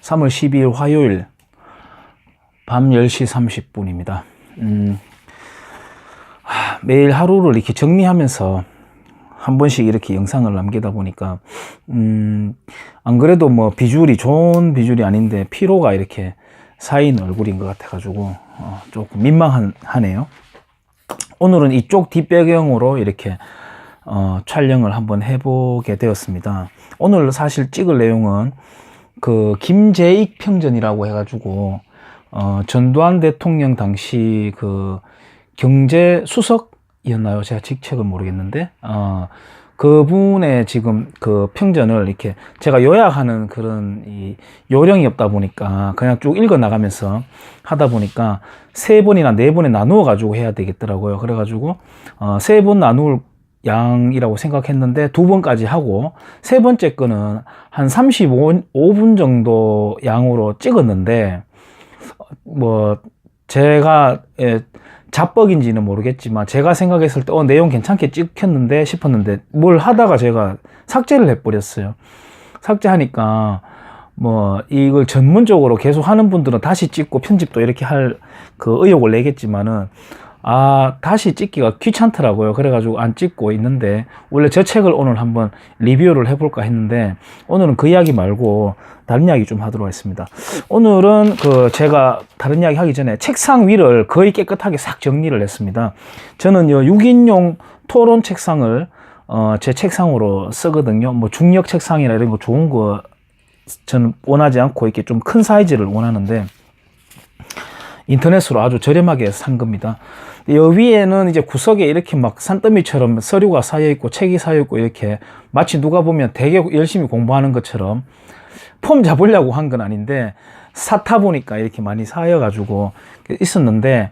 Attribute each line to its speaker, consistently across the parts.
Speaker 1: 3월 12일 화요일 밤 10시 30분입니다. 매일 하루를 이렇게 정리하면서 한 번씩 이렇게 영상을 남기다 보니까 안 그래도 뭐 비주얼이 좋은 비주얼이 아닌데 피로가 이렇게 쌓인 얼굴인 것 같아 가지고 조금 민망하네요. 오늘은 이쪽 뒷배경으로 이렇게 촬영을 한번 해보게 되었습니다. 오늘 사실 찍을 내용은 그 김재익 평전이라고 해가지고 전두환 대통령 당시 그 경제수석이었나요? 제가 직책은 모르겠는데 그분의 지금 그 평전을 이렇게 제가 요약하는 그런 이 요령이 없다 보니까 그냥 쭉 읽어 나가면서 하다 보니까 3번이나 4번에 나누어 가지고 해야 되겠더라고요. 그래가지고 3번 나눌 양이라고 생각했는데 2번까지 하고 3번째 거는 한 35분 정도 양으로 찍었는데 뭐 제가 자뻑인지는 모르겠지만 제가 생각했을 때 내용 괜찮게 찍혔는데 싶었는데 뭘 하다가 제가 삭제를 해버렸어요. 삭제하니까 뭐 이걸 전문적으로 계속 하는 분들은 다시 찍고 편집도 이렇게 할 그 의욕을 내겠지만은 다시 찍기가 귀찮더라고요. 그래가지고 안 찍고 있는데 원래 저 책을 오늘 한번 리뷰를 해볼까 했는데 오늘은 그 이야기 말고 다른 이야기 좀 하도록 하겠습니다. 오늘은 제가 다른 이야기 하기 전에 책상 위를 거의 깨끗하게 싹 정리를 했습니다. 저는 6인용 토론 책상을 제 책상으로 쓰거든요. 뭐 중력 책상이나 이런 거 좋은 거 저는 원하지 않고 이렇게 좀 큰 사이즈를 원하는데 인터넷으로 아주 저렴하게 산 겁니다. 여기에는 이제 구석에 이렇게 막 산더미처럼 서류가 쌓여 있고 책이 쌓여 있고 이렇게 마치 누가 보면 되게 열심히 공부하는 것처럼 폼 잡으려고 한 건 아닌데 사타 보니까 이렇게 많이 쌓여 가지고 있었는데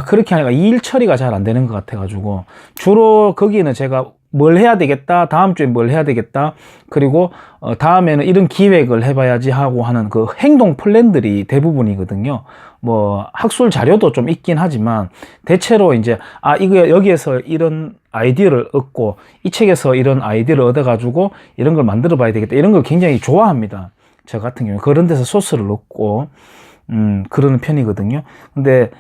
Speaker 1: 그렇게 하니까 일 처리가 잘 안 되는 것 같아 가지고 주로 거기는 제가 뭘 해야 되겠다, 다음 주에 뭘 해야 되겠다, 그리고 다음에는 이런 기획을 해봐야지 하고 하는 그 행동 플랜들이 대부분이거든요. 뭐 학술 자료도 좀 있긴 하지만 대체로 이제 이거 여기에서 이런 아이디어를 얻고 이 책에서 이런 아이디어를 얻어가지고 이런 걸 만들어 봐야 되겠다, 이런 걸 굉장히 좋아합니다. 저 같은 경우에 그런 데서 소스를 넣고 그러는 편이거든요. 근데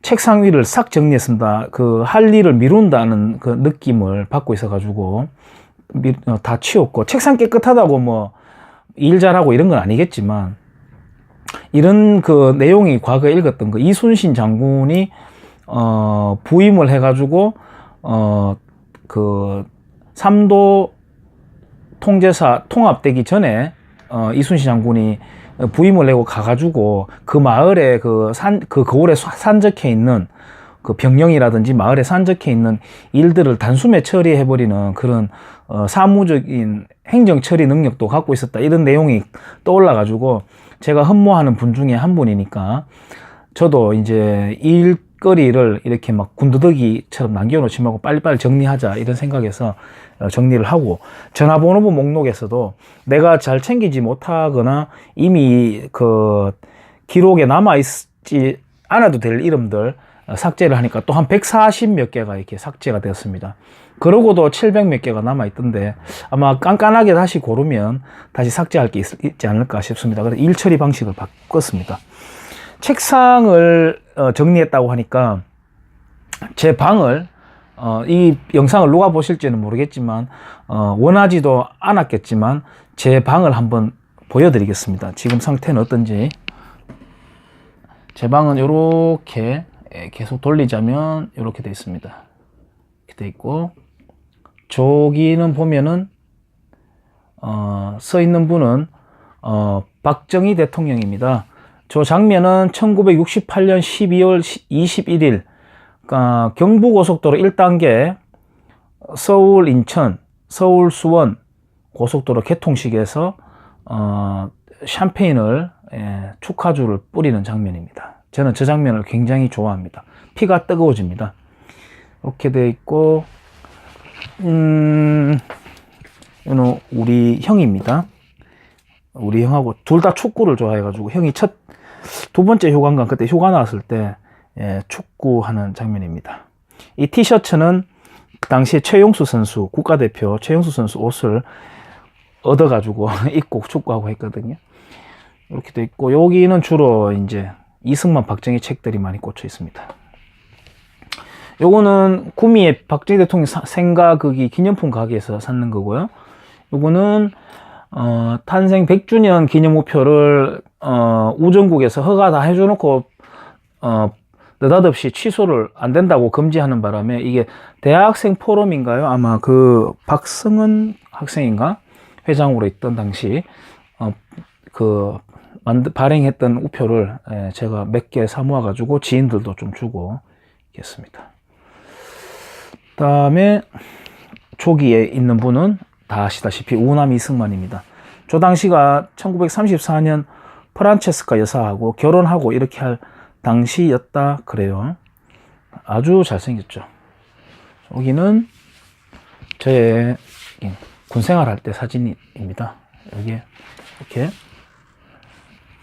Speaker 1: 책상 위를 싹 정리했습니다. 할 일을 미룬다는 그 느낌을 받고 있어가지고 다 치웠고, 책상 깨끗하다고 뭐 일 잘하고 이런 건 아니겠지만 이런 그 내용이 과거에 읽었던 거 이순신 장군이 부임을 해가지고 삼도 통제사 통합되기 전에 이순신 장군이 부임을 내고 가가지고 그 마을에 거울에 산적해 있는 그 병령이라든지 마을에 산적해 있는 일들을 단숨에 처리해버리는 그런 사무적인 행정 처리 능력도 갖고 있었다, 이런 내용이 떠올라가지고 제가 흠모하는 분 중에 한 분이니까 저도 이제 일거리를 이렇게 막 군더더기처럼 남겨놓지 말고 빨리빨리 정리하자, 이런 생각에서 정리를 하고, 전화번호부 목록에서도 내가 잘 챙기지 못하거나 이미 기록에 남아있지 않아도 될 이름들 삭제를 하니까 또 한 140 몇 개가 이렇게 삭제가 되었습니다. 그러고도 700 몇 개가 남아있던데 아마 깐깐하게 다시 고르면 다시 삭제할 게 있지 않을까 싶습니다. 그래서 일 처리 방식을 바꿨습니다. 책상을 정리했다고 하니까 제 방을 이 영상을 누가 보실지는 모르겠지만 원하지도 않았겠지만 제 방을 한번 보여드리겠습니다. 지금 상태는 어떤지. 제 방은 이렇게 계속 돌리자면 이렇게 되어 있습니다. 이렇게 되어 있고, 저기는 보면은 서 있는 분은 박정희 대통령입니다. 저 장면은 1968년 12월 21일 경부고속도로 1단계 서울 인천 서울 수원 고속도로 개통식에서 샴페인을 축하주를 뿌리는 장면입니다. 저는 저 장면을 굉장히 좋아합니다. 피가 뜨거워집니다. 이렇게 되어 있고, 이는 우리 형입니다. 우리 형하고 둘 다 축구를 좋아해가지고 형이 두 번째 휴관간 그때 휴가 나왔을 때 축구하는 장면입니다. 이 티셔츠는 당시에 최용수 선수, 국가대표 최용수 선수 옷을 얻어가지고 입고 축구하고 했거든요. 이렇게 돼 있고, 여기는 주로 이제 이승만, 박정희 책들이 많이 꽂혀 있습니다. 요거는 구미의 박정희 대통령 생가극이 기념품 가게에서 샀는 거고요. 요거는 탄생 100주년 기념 우표를 우정국에서 허가 다 해줘놓고 느닷없이 취소를 안 된다고 금지하는 바람에, 이게 대학생 포럼인가요? 아마 그 박승은 학생인가? 회장으로 있던 당시 발행했던 우표를 제가 몇 개 사모아 가지고 지인들도 좀 주고 했습니다. 다음에 초기에 있는 분은 다 아시다시피 우남 이승만입니다. 저 당시가 1934년 프란체스카 여사하고 결혼하고 이렇게 할 당시였다 그래요. 아주 잘생겼죠. 여기는 저의 군생활 할 때 사진입니다. 여기 이렇게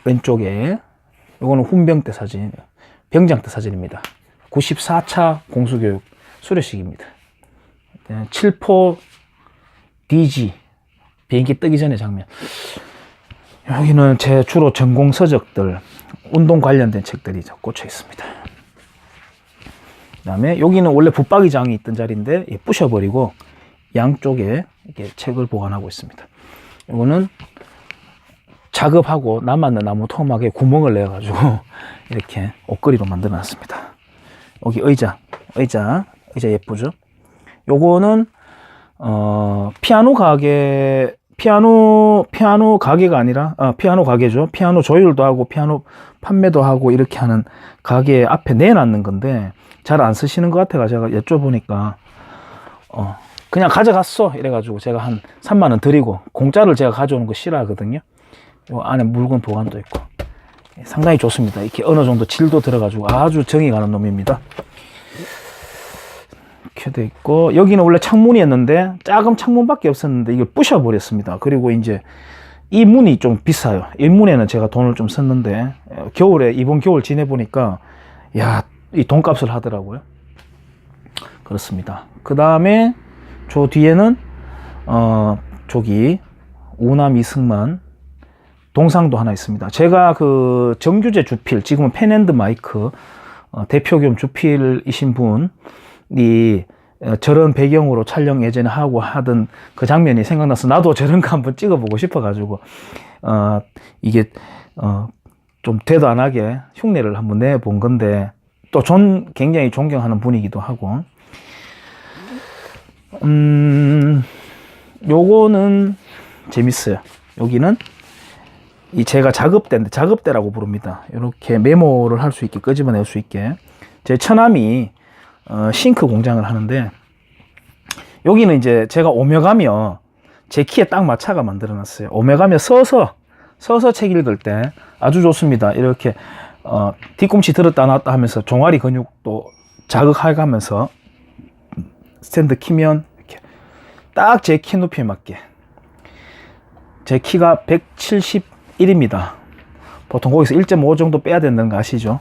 Speaker 1: 왼쪽에 이거는 훈병 때 사진, 병장 때 사진입니다. 94차 공수교육 수료식입니다. 7포 DG 비행기 뜨기 전에 장면. 여기는 제 주로 전공 서적들, 운동 관련된 책들이 꽂혀 있습니다. 그 다음에 여기는 원래 붙박이장이 있던 자리인데 부셔버리고 양쪽에 이렇게 책을 보관하고 있습니다. 이거는 작업하고 남았는 나무 토막에 구멍을 내가지고 이렇게 옷걸이로 만들어 놨습니다. 여기 의자 예쁘죠? 요거는 피아노 가게가 아니라 피아노 가게죠. 피아노 조율도 하고 피아노 판매도 하고 이렇게 하는 가게 앞에 내놨는 건데 잘 안 쓰시는 것 같아가 제가 여쭤보니까 그냥 가져갔어 이래가지고 제가 한 3만 원 드리고, 공짜를 제가 가져오는 거 싫어하거든요. 요 안에 물건 보관도 있고 상당히 좋습니다. 이렇게 어느 정도 질도 들어가지고 아주 정이 가는 놈입니다. 이렇게 돼 있고, 여기는 원래 창문이었는데 작은 창문밖에 없었는데 이걸 부셔버렸습니다. 그리고 이제 이 문이 좀 비싸요. 이 문에는 제가 돈을 좀 썼는데 이번 겨울 지내보니까 이 돈값을 하더라고요. 그렇습니다. 그 다음에 저 뒤에는 저기 우남 이승만 동상도 하나 있습니다. 제가 그 정규제 주필, 지금은 펜앤드 마이크 대표 겸 주필이신 분이 저런 배경으로 촬영 예전에 하고 하던 그 장면이 생각나서 나도 저런 거 한번 찍어보고 싶어가지고 이게 좀 되도 안 하게 흉내를 한번 내본 건데, 또 굉장히 존경하는 분이기도 하고, 요거는 재밌어요. 여기는 제가 작업대인데, 작업대라고 부릅니다. 이렇게 메모를 할 수 있게, 끄집어낼 수 있게. 제 처남이 싱크 공장을 하는데, 여기는 이제 제가 오며가며 제 키에 딱 맞춰가 만들어 놨어요. 오며가며 서서 책 읽을 때 아주 좋습니다. 이렇게 뒤꿈치 들었다 놨다 하면서 종아리 근육도 자극해가면서 스탠드 키면 이렇게 딱 제 키 높이에 맞게. 제 키가 171입니다. 보통 거기서 1.5 정도 빼야 된다는 거 아시죠?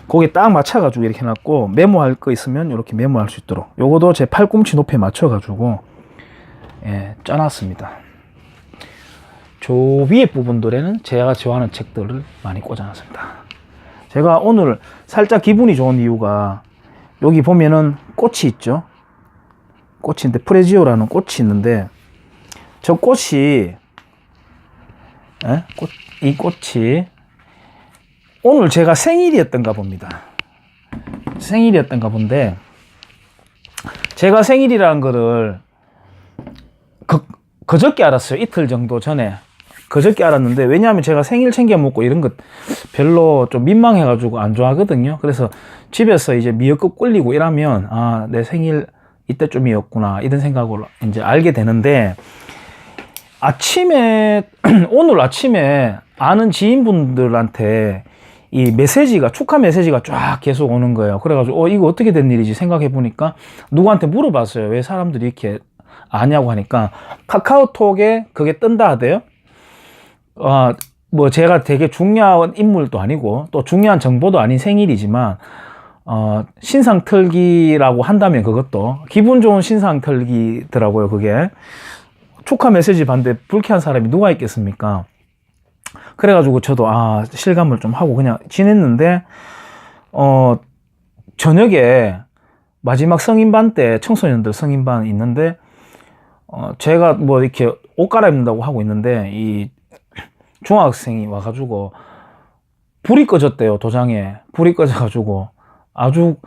Speaker 1: 거기에 딱 맞춰가지고 이렇게 해놨고, 메모할 거 있으면 이렇게 메모할 수 있도록 요거도 제 팔꿈치 높이에 맞춰가지고 짜놨습니다. 저 위에 부분들에는 제가 좋아하는 책들을 많이 꽂아놨습니다. 제가 오늘 살짝 기분이 좋은 이유가, 여기 보면은 꽃이 있죠. 꽃인데 프레지오라는 꽃이 있는데, 저 꽃이 이 꽃이 오늘 제가 생일이었던가 봅니다. 생일이었던가 본데, 제가 생일이라는 거를 그저께 알았어요. 이틀 정도 전에 그저께 알았는데, 왜냐하면 제가 생일 챙겨 먹고 이런 것 별로 좀 민망해가지고 안 좋아하거든요. 그래서 집에서 이제 미역국 끓이고 이러면 내 생일 이때쯤이었구나 이런 생각으로 이제 알게 되는데, 오늘 아침에 아는 지인분들한테 이 메시지가, 축하 메시지가 쫙 계속 오는 거예요. 그래가지고 이거 어떻게 된 일이지 생각해 보니까, 누구한테 물어봤어요. 왜 사람들이 이렇게 아냐고 하니까 카카오톡에 그게 뜬다 하대요. 뭐 제가 되게 중요한 인물도 아니고 또 중요한 정보도 아닌 생일이지만 신상 털기라고 한다면 그것도 기분 좋은 신상 털기더라고요. 그게 축하 메시지 봤는데 불쾌한 사람이 누가 있겠습니까? 그래가지고 저도 실감을 좀 하고 그냥 지냈는데 저녁에 마지막 성인반 때 청소년들 성인반 있는데 제가 뭐 이렇게 옷 갈아입는다고 하고 있는데 이 중학생이 와가지고 불이 꺼졌대요. 도장에 불이 꺼져가지고 아주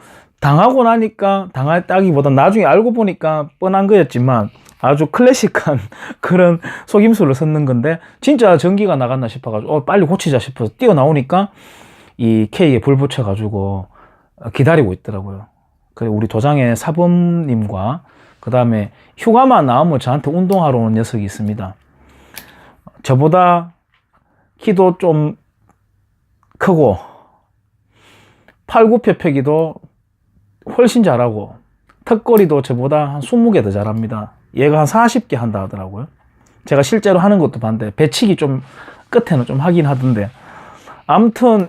Speaker 1: 당하고 나니까 당했다기보다 나중에 알고 보니까 뻔한 거였지만 아주 클래식한 그런 속임수를 썼는 건데 진짜 전기가 나갔나 싶어가지고 빨리 고치자 싶어서 뛰어나오니까 이 K에 불 붙여가지고 기다리고 있더라고요. 그리고 우리 도장에 사범님과 그 다음에 휴가만 나오면 저한테 운동하러 오는 녀석이 있습니다. 저보다 키도 좀 크고 팔굽혀펴기도 훨씬 잘하고 턱걸이도 저보다 한 20개 더 잘합니다. 얘가 한 40개 한다 하더라고요. 제가 실제로 하는 것도 봤는데 배치기 좀 끝에는 좀 하긴 하던데 아무튼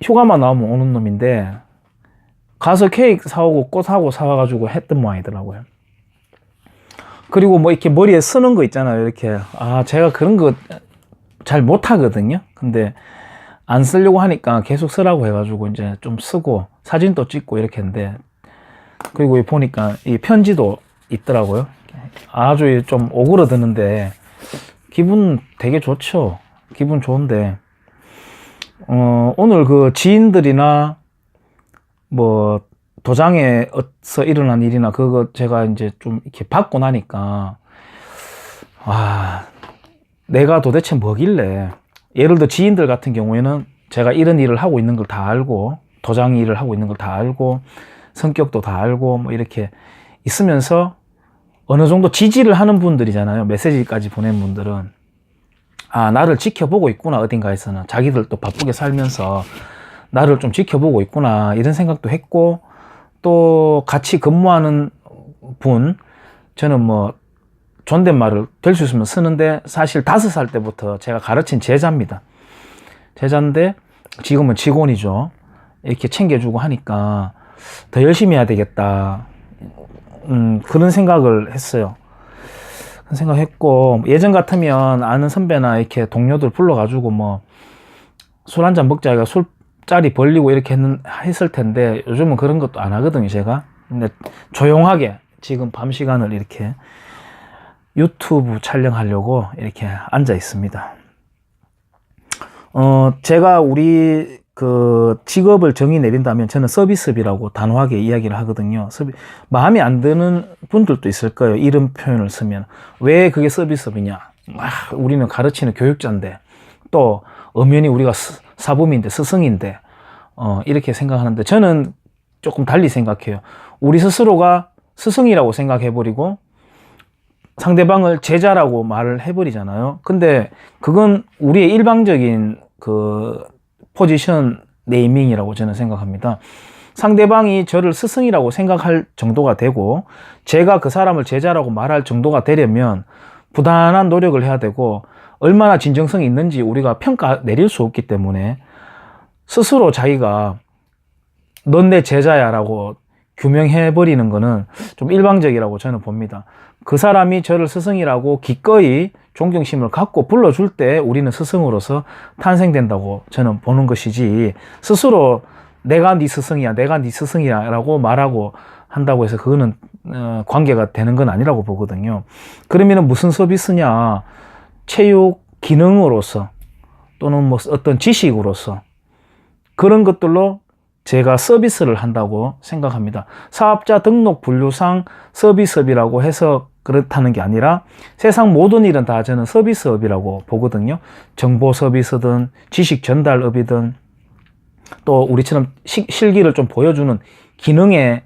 Speaker 1: 휴가만 나오면 오는 놈인데 가서 케이크 사오고 꽃하고 사와가지고 했던 모양이더라고요. 그리고 뭐 이렇게 머리에 쓰는 거 있잖아요. 이렇게 제가 그런 거 잘 못하거든요. 근데 안 쓰려고 하니까 계속 쓰라고 해가지고 이제 좀 쓰고 사진도 찍고 이렇게 했는데 그리고 보니까 이 편지도 있더라고요. 아주 좀 오그러드는데 기분 되게 좋죠. 기분 좋은데 오늘 그 지인들이나 뭐 도장에서 일어난 일이나 그거 제가 이제 좀 이렇게 받고 나니까 내가 도대체 뭐길래 예를 들어 지인들 같은 경우에는 제가 이런 일을 하고 있는 걸 다 알고 도장 일을 하고 있는 걸 다 알고 성격도 다 알고 뭐 이렇게 있으면서 어느 정도 지지를 하는 분들이잖아요. 메시지까지 보낸 분들은 나를 지켜보고 있구나. 어딘가에서는 자기들 또 바쁘게 살면서 나를 좀 지켜보고 있구나 이런 생각도 했고 또 같이 근무하는 분 저는 뭐 존댓말을 될 수 있으면 쓰는데 사실 5살 때부터 제가 가르친 제자입니다. 제자인데 지금은 직원이죠. 이렇게 챙겨주고 하니까 더 열심히 해야 되겠다. 그런 생각을 했어요. 그런 생각했고 예전 같으면 아는 선배나 이렇게 동료들 불러가지고 뭐 술 한잔 먹자가 술자리 벌리고 이렇게 했을 텐데 요즘은 그런 것도 안 하거든요, 제가. 근데 조용하게 지금 밤 시간을 이렇게 유튜브 촬영하려고 이렇게 앉아 있습니다. 제가 우리 그 직업을 정의 내린다면 저는 서비스업이라고 단호하게 이야기를 하거든요. 마음에 안 드는 분들도 있을 거예요. 이런 표현을 쓰면. 왜 그게 서비스업이냐? 우리는 가르치는 교육자인데 또 엄연히 우리가 사범인데 스승인데 이렇게 생각하는데 저는 조금 달리 생각해요. 우리 스스로가 스승이라고 생각해버리고 상대방을 제자라고 말을 해버리잖아요. 근데 그건 우리의 일방적인 그 포지션 네이밍이라고 저는 생각합니다. 상대방이 저를 스승이라고 생각할 정도가 되고 제가 그 사람을 제자라고 말할 정도가 되려면 부단한 노력을 해야 되고 얼마나 진정성이 있는지 우리가 평가 내릴 수 없기 때문에 스스로 자기가 넌 내 제자야 라고 규명해버리는 거는 좀 일방적이라고 저는 봅니다. 그 사람이 저를 스승이라고 기꺼이 존경심을 갖고 불러줄 때 우리는 스승으로서 탄생된다고 저는 보는 것이지 스스로 내가 네 스승이야 내가 네 스승이야 라고 말하고 한다고 해서 그거는 관계가 되는 건 아니라고 보거든요. 그러면 무슨 서비스냐? 체육 기능으로서 또는 뭐 어떤 지식으로서 그런 것들로 제가 서비스를 한다고 생각합니다. 사업자 등록 분류상 서비스업이라고 해서 그렇다는 게 아니라 세상 모든 일은 다 저는 서비스업이라고 보거든요. 정보 서비스든 지식 전달업이든 또 우리처럼 실기를 좀 보여주는 기능의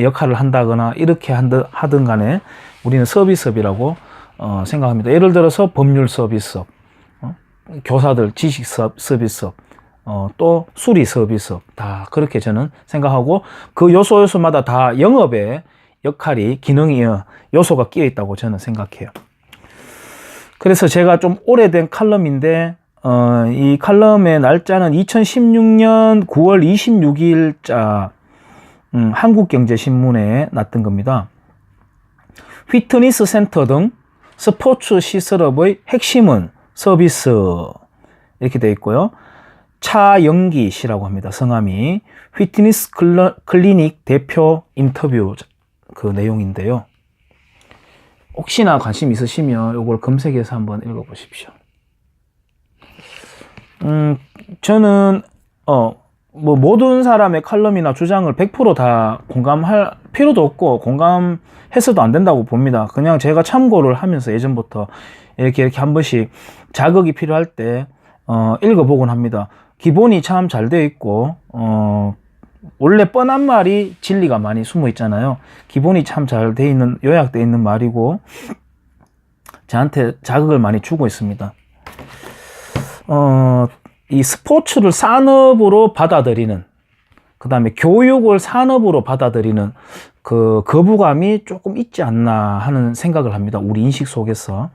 Speaker 1: 역할을 한다거나 이렇게 하든 간에 우리는 서비스업이라고 생각합니다. 예를 들어서 법률 서비스업, 교사들 지식 서비스업, 또 수리 서비스업 다 그렇게 저는 생각하고 그 요소마다 다 영업의 역할이 기능이 요소가 끼어 있다고 저는 생각해요. 그래서 제가 좀 오래된 칼럼인데 이 칼럼의 날짜는 2016년 9월 26일자 한국경제신문에 났던 겁니다. 피트니스 센터 등 스포츠 시설업의 핵심은 서비스. 이렇게 되어 있고요. 차영기 씨라고 합니다. 성함이. 피트니스 클리닉 대표 인터뷰 그 내용인데요. 혹시나 관심 있으시면 이걸 검색해서 한번 읽어보십시오. 저는 뭐 모든 사람의 칼럼이나 주장을 100%다 공감할 필요도 없고 공감해서도 안 된다고 봅니다. 그냥 제가 참고를 하면서 예전부터 이렇게 한 번씩 자극이 필요할 때 읽어보곤 합니다. 기본이 참 잘 되어 있고 원래 뻔한 말이 진리가 많이 숨어 있잖아요. 기본이 참 잘 되어 있는, 요약되어 있는 말이고 저한테 자극을 많이 주고 있습니다. 이 스포츠를 산업으로 받아들이는, 그 다음에 교육을 산업으로 받아들이는 그 거부감이 조금 있지 않나 하는 생각을 합니다. 우리 인식 속에서.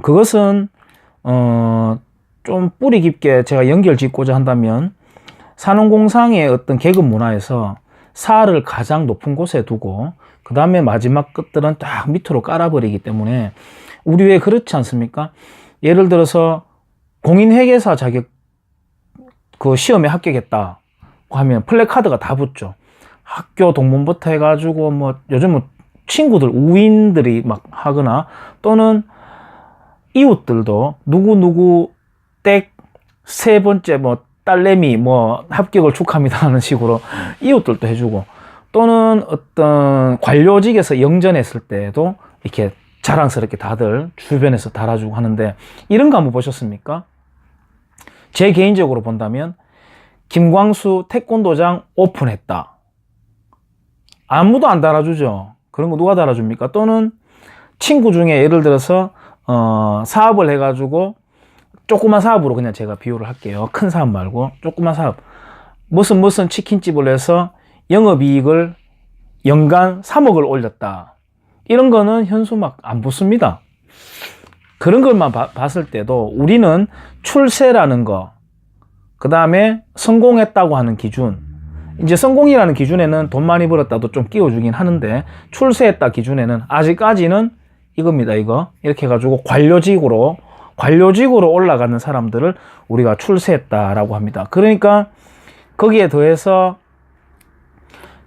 Speaker 1: 그것은 좀 뿌리 깊게 제가 연결 짓고자 한다면 산업공상의 어떤 계급 문화에서 사를 가장 높은 곳에 두고 그 다음에 마지막 것들은 딱 밑으로 깔아버리기 때문에 우리 왜 그렇지 않습니까? 예를 들어서 공인회계사 자격 그 시험에 합격했다 하면 플래카드가 다 붙죠. 학교 동문부터 해가지고 뭐 요즘은 친구들 우인들이 막 하거나 또는 이웃들도 누구 댁 세 번째 뭐 딸내미 뭐 합격을 축하합니다 하는 식으로 이웃들도 해주고, 또는 어떤 관료직에서 영전했을 때도 이렇게 자랑스럽게 다들 주변에서 달아주고 하는데, 이런 거 한번 보셨습니까? 제 개인적으로 본다면 김광수 태권도장 오픈했다. 아무도 안 달아주죠. 그런 거 누가 달아줍니까? 또는 친구 중에 예를 들어서 사업을 해가지고 조그만 사업으로 그냥 제가 비유를 할게요. 큰 사업 말고 조그만 사업. 무슨 치킨집을 해서 영업이익을 연간 3억을 올렸다. 이런 거는 현수 막 안 붙습니다. 그런 것만 봤을 때도 우리는 출세라는 거, 그 다음에 성공했다고 하는 기준, 이제 성공이라는 기준에는 돈 많이 벌었다도 좀 끼워주긴 하는데 출세했다 기준에는 아직까지는 이겁니다. 이거 이렇게 해가지고 관료직으로 올라가는 사람들을 우리가 출세했다라고 합니다. 그러니까 거기에 더해서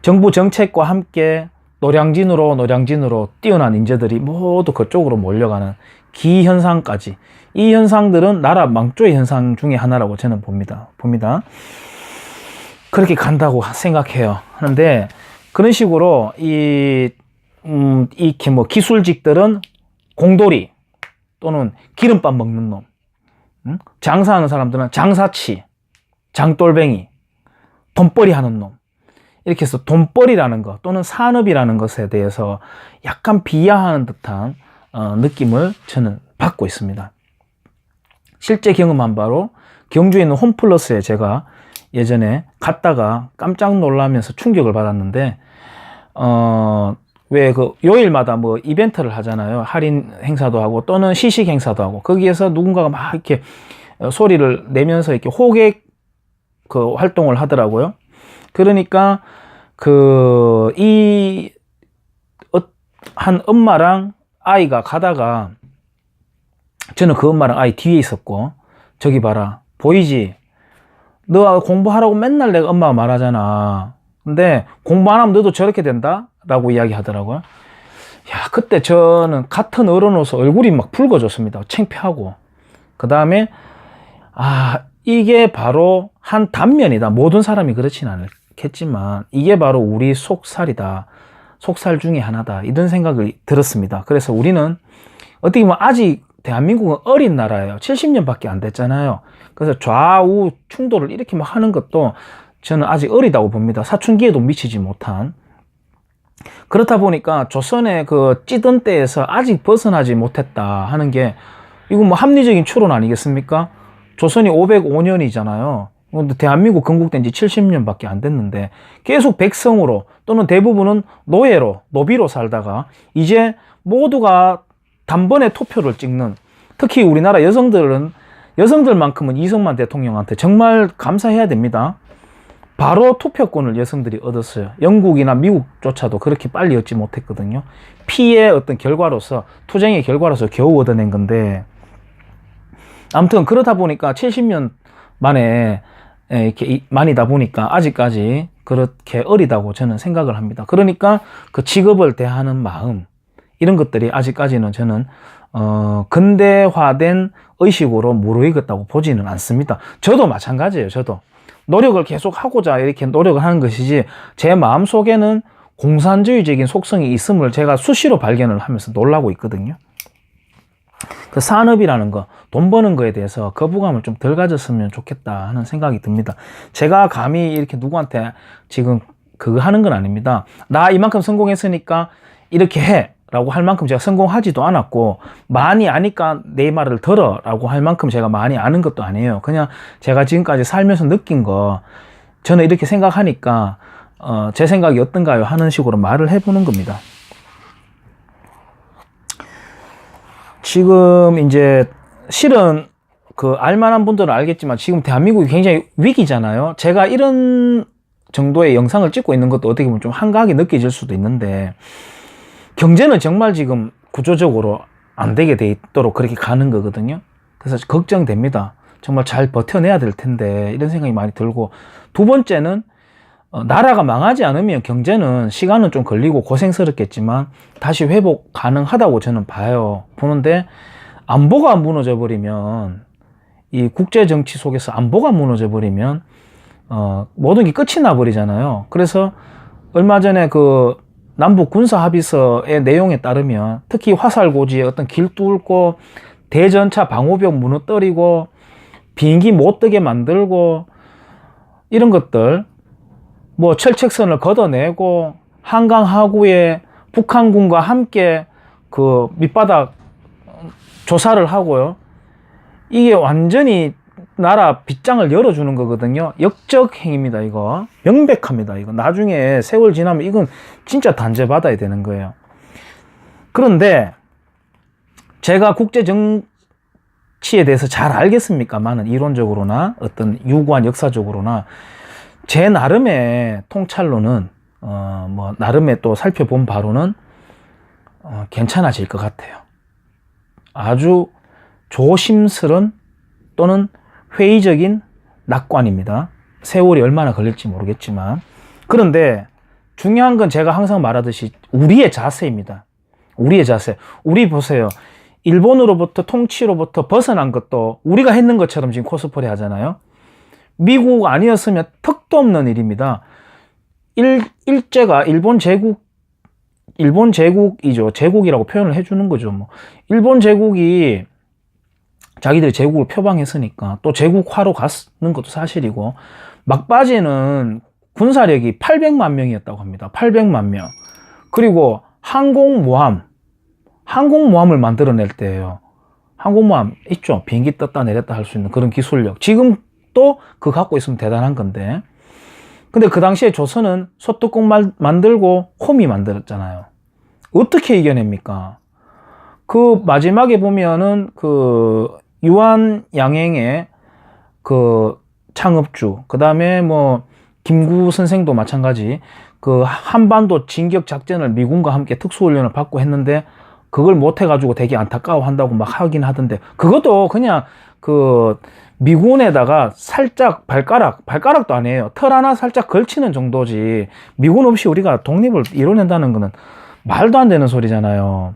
Speaker 1: 정부 정책과 함께 노량진으로 뛰어난 인재들이 모두 그쪽으로 몰려가는 기현상까지, 이 현상들은 나라 망조의 현상 중에 하나라고 저는 봅니다. 그렇게 간다고 생각해요. 하는데 그런 식으로 이렇게 뭐 기술직들은 공돌이 또는 기름밥 먹는 놈, 장사하는 사람들은 장사치, 장돌뱅이, 돈벌이 하는 놈, 이렇게 해서 돈벌이라는 것 또는 산업이라는 것에 대해서 약간 비하하는 듯한 느낌을 저는 받고 있습니다. 실제 경험한 바로 경주에 있는 홈플러스에 제가 예전에 갔다가 깜짝 놀라면서 충격을 받았는데, 왜 그 요일마다 뭐 이벤트를 하잖아요. 할인 행사도 하고 또는 시식 행사도 하고, 거기에서 누군가가 막 이렇게 소리를 내면서 이렇게 호객 그 활동을 하더라고요. 그러니까 한 엄마랑 아이가 가다가, 저는 그 엄마랑 아이 뒤에 있었고, 저기 봐라, 보이지? 너 공부하라고 맨날 내가 엄마가 말하잖아. 근데 공부 안 하면 너도 저렇게 된다? 라고 이야기 하더라고요. 야, 그때 저는 같은 어른으로서 얼굴이 막 붉어졌습니다. 창피하고. 그 다음에, 이게 바로 한 단면이다. 모든 사람이 그렇지는 않겠지만, 이게 바로 우리 속살이다. 속살 중에 하나다. 이런 생각이 들었습니다. 그래서 우리는 어떻게 보면 아직 대한민국은 어린 나라예요. 70년밖에 안 됐잖아요. 그래서 좌우 충돌을 이렇게 막 하는 것도 저는 아직 어리다고 봅니다. 사춘기에도 미치지 못한. 그렇다 보니까 조선의 그 찌든 때에서 아직 벗어나지 못했다 하는 게, 이건 뭐 합리적인 추론 아니겠습니까? 조선이 505년이잖아요. 근데 대한민국 건국된 지 70년밖에 안 됐는데 계속 백성으로 또는 대부분은 노비로 살다가 이제 모두가 단번에 투표를 찍는, 특히 우리나라 여성들만큼은 이승만 대통령한테 정말 감사해야 됩니다. 바로 투표권을 여성들이 얻었어요. 영국이나 미국조차도 그렇게 빨리 얻지 못했거든요. 피의 어떤 결과로서, 투쟁의 결과로서 겨우 얻어낸 건데, 아무튼 그러다 보니까 70년 만에 이렇게 만이다 보니까 아직까지 그렇게 어리다고 저는 생각을 합니다. 그러니까 그 직업을 대하는 마음, 이런 것들이 아직까지는 저는 근대화된 의식으로 무르익었다고 보지는 않습니다. 저도 마찬가지예요. 저도 노력을 계속 하고자 이렇게 노력을 하는 것이지, 제 마음속에는 공산주의적인 속성이 있음을 제가 수시로 발견을 하면서 놀라고 있거든요. 그 산업이라는 거, 돈 버는 거에 대해서 거부감을 좀 덜 가졌으면 좋겠다 하는 생각이 듭니다. 제가 감히 이렇게 누구한테 지금 그거 하는 건 아닙니다. 나 이만큼 성공했으니까 이렇게 해 라고 할 만큼 제가 성공하지도 않았고, 많이 아니까 내 말을 들어 라고 할 만큼 제가 많이 아는 것도 아니에요. 그냥 제가 지금까지 살면서 느낀 거, 저는 이렇게 생각하니까 제 생각이 어떤가요 하는 식으로 말을 해보는 겁니다. 지금 이제 실은 그 알만한 분들은 알겠지만 지금 대한민국이 굉장히 위기잖아요. 제가 이런 정도의 영상을 찍고 있는 것도 어떻게 보면 좀 한가하게 느껴질 수도 있는데, 경제는 정말 지금 구조적으로 안 되게 돼 있도록 그렇게 가는 거거든요. 그래서 걱정됩니다. 정말 잘 버텨내야 될 텐데 이런 생각이 많이 들고, 두 번째는 나라가 망하지 않으면 경제는 시간은 좀 걸리고 고생스럽겠지만 다시 회복 가능하다고 저는 보는데, 안보가 무너져 버리면, 이 국제 정치 속에서 안보가 무너져 버리면 모든 게 끝이 나 버리잖아요. 그래서 얼마 전에 그 남북 군사 합의서의 내용에 따르면, 특히 화살고지에 어떤 길 뚫고 대전차 방호벽 무너뜨리고 비행기 못 뜨게 만들고 이런 것들, 뭐 철책선을 걷어내고 한강 하구에 북한군과 함께 그 밑바닥 조사를 하고요. 이게 완전히 나라 빗장을 열어주는 거거든요. 역적 행위입니다. 이거 명백합니다. 이거 나중에 세월 지나면 이건 진짜 단죄받아야 되는 거예요. 그런데 제가 국제 정치에 대해서 잘 알겠습니까만은, 이론적으로나 어떤 유구한 역사적으로나 제 나름의 통찰로는 뭐 나름의 또 살펴본 바로는 괜찮아질 것 같아요. 아주 조심스런 또는 회의적인 낙관입니다. 세월이 얼마나 걸릴지 모르겠지만. 그런데 중요한 건 제가 항상 말하듯이 우리의 자세입니다. 우리의 자세. 우리 보세요. 일본으로부터 통치로부터 벗어난 것도 우리가 했는 것처럼 지금 코스프레 하잖아요. 미국 아니었으면 턱도 없는 일입니다. 일제가 일본 제국이죠. 제국이라고 표현을 해주는 거죠. 뭐 일본 제국이 자기들이 제국을 표방했으니까 또 제국화로 가는 것도 사실이고, 막바지는 군사력이 800만 명이었다고 합니다. 800만 명. 그리고 항공모함을 만들어낼 때예요. 항공모함 있죠. 비행기 떴다 내렸다 할 수 있는 그런 기술력. 지금 또 그거 갖고 있으면 대단한 건데, 근데 그 당시에 조선은 소뚜껑 만들고 호미 만들었잖아요. 어떻게 이겨냅니까? 그 마지막에 보면은 그 유한 양행의 그 창업주, 그 다음에 뭐 김구 선생도 마찬가지, 그 한반도 진격 작전을 미군과 함께 특수훈련을 받고 했는데 그걸 못 해가지고 되게 안타까워 한다고 막 하긴 하던데, 그것도 그냥 그 미군에다가 살짝 발가락도 아니에요. 털 하나 살짝 걸치는 정도지, 미군 없이 우리가 독립을 이뤄낸다는 거는 말도 안 되는 소리잖아요.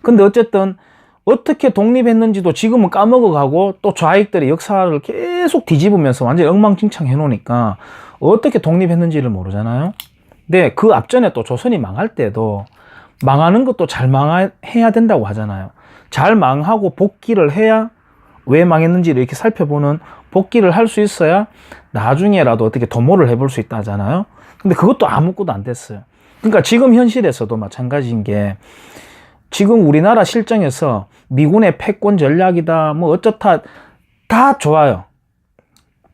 Speaker 1: 근데 어쨌든 어떻게 독립했는지도 지금은 까먹어가고, 또 좌익들이 역사를 계속 뒤집으면서 완전히 엉망진창 해놓으니까 어떻게 독립했는지를 모르잖아요. 근데 그 앞전에 또 조선이 망할 때도 망하는 것도 잘 해야 된다고 하잖아요. 잘 망하고 복귀를 해야, 왜 망했는지를 이렇게 살펴보는 복귀를 할 수 있어야 나중에라도 어떻게 도모를 해볼 수 있다 하잖아요. 근데 그것도 아무것도 안 됐어요. 그러니까 지금 현실에서도 마찬가지인 게, 지금 우리나라 실정에서 미군의 패권 전략이다 뭐 어쩌다 다 좋아요.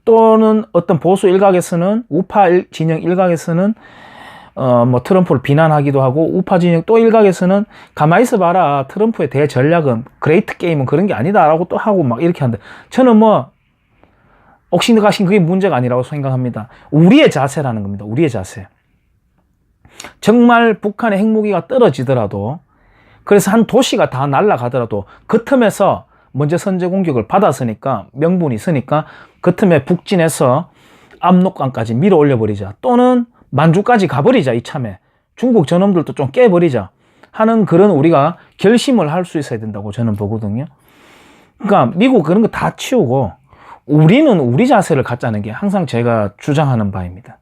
Speaker 1: 또는 어떤 보수 일각에서는, 우파 진영 일각에서는 뭐 트럼프를 비난하기도 하고, 우파 진영 또 일각에서는 가만히 있어봐라, 트럼프의 대전략은, 그레이트 게임은 그런 게 아니다라고 또 하고 막 이렇게 하는데, 저는 뭐 옥신각신 그게 문제가 아니라고 생각합니다. 우리의 자세라는 겁니다. 우리의 자세. 정말 북한의 핵무기가 떨어지더라도, 그래서 한 도시가 다 날아가더라도 그 틈에서 먼저 선제 공격을 받았으니까, 명분이 있으니까 그 틈에 북진해서 압록강까지 밀어 올려버리자, 또는 만주까지 가버리자, 이참에 중국 저놈들도 좀 깨버리자 하는 그런 우리가 결심을 할 수 있어야 된다고 저는 보거든요. 그러니까 미국 그런 거 다 치우고 우리는 우리 자세를 갖자는 게 항상 제가 주장하는 바입니다.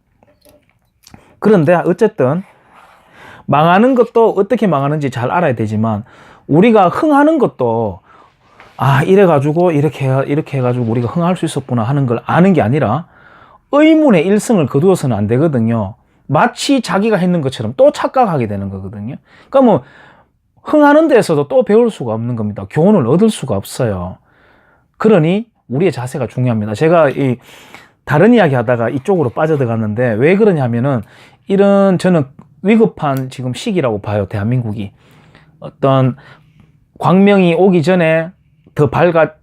Speaker 1: 그런데 어쨌든 망하는 것도 어떻게 망하는지 잘 알아야 되지만, 우리가 흥하는 것도 이래가지고 이렇게 해가지고 우리가 흥할 수 있었구나 하는 걸 아는 게 아니라 의문의 일성을 거두어서는 안 되거든요. 마치 자기가 했는 것처럼 또 착각하게 되는 거거든요. 그러니까 뭐 흥하는 데에서도 또 배울 수가 없는 겁니다. 교훈을 얻을 수가 없어요. 그러니 우리의 자세가 중요합니다. 제가 다른 이야기 하다가 이쪽으로 빠져들어갔는데, 왜 그러냐면은 이런 저는 위급한 지금 시기라고 봐요. 대한민국이 어떤 광명이 오기 전에 더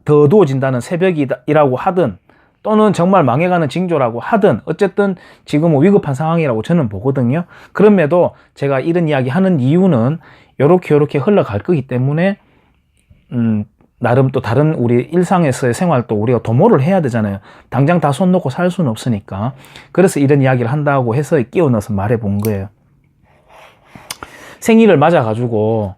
Speaker 1: 어두워진다는 새벽이라고 하든, 또는 정말 망해가는 징조라고 하든, 어쨌든 지금은 위급한 상황이라고 저는 보거든요. 그럼에도 제가 이런 이야기 하는 이유는 요렇게 흘러갈 거기 때문에 나름 또 다른 우리 일상에서의 생활도 우리가 도모를 해야 되잖아요. 당장 다 손 놓고 살 수는 없으니까. 그래서 이런 이야기를 한다고 해서 끼워 넣어서 말해 본 거예요. 생일을 맞아가지고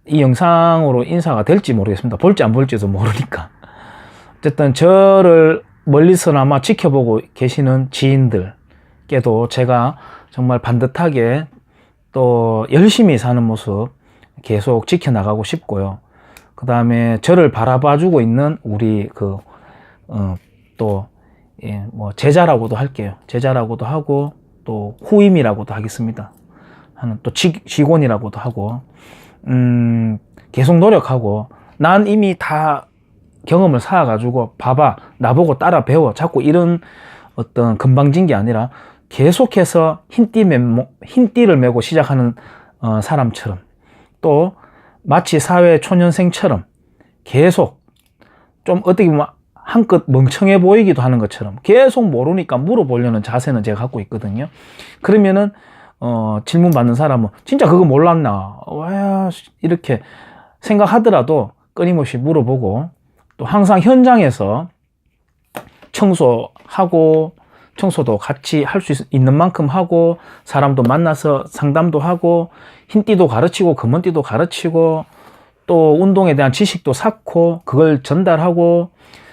Speaker 1: 이 영상으로 인사가 될지 모르겠습니다. 볼지 안 볼지도 모르니까. 어쨌든 저를 멀리서나마 지켜보고 계시는 지인들께도 제가 정말 반듯하게 또 열심히 사는 모습 계속 지켜나가고 싶고요. 그 다음에 저를 바라봐주고 있는 우리 뭐 제자라고도 할게요. 제자라고도 하고 또 후임이라고도 하겠습니다. 하는 또 직원이라고도 하고, 계속 노력하고, 난 이미 다 경험을 쌓아가지고 봐봐, 나보고 따라 배워, 자꾸 이런 어떤 건방진 게 아니라 계속해서 흰띠를 메고 시작하는 사람처럼, 또 마치 사회 초년생처럼 계속 좀 어떻게 보면 한껏 멍청해 보이기도 하는 것처럼 계속 모르니까 물어보려는 자세는 제가 갖고 있거든요. 그러면은 질문 받는 사람은 진짜 그거 몰랐나? 왜 이렇게 생각하더라도 끊임없이 물어보고, 또 항상 현장에서 청소도 같이 할 수 있는 만큼 하고, 사람도 만나서 상담도 하고, 흰띠도 가르치고 검은띠도 가르치고, 또 운동에 대한 지식도 쌓고 그걸 전달하고,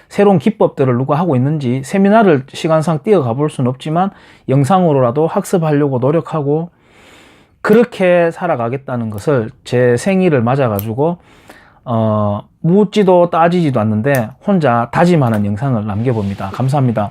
Speaker 1: 새로운 기법들을 누가 하고 있는지 세미나를 시간상 뛰어가 볼 수는 없지만 영상으로라도 학습하려고 노력하고, 그렇게 살아가겠다는 것을 제 생일을 맞아가지고 묻지도 따지지도 않는데 혼자 다짐하는 영상을 남겨봅니다. 감사합니다.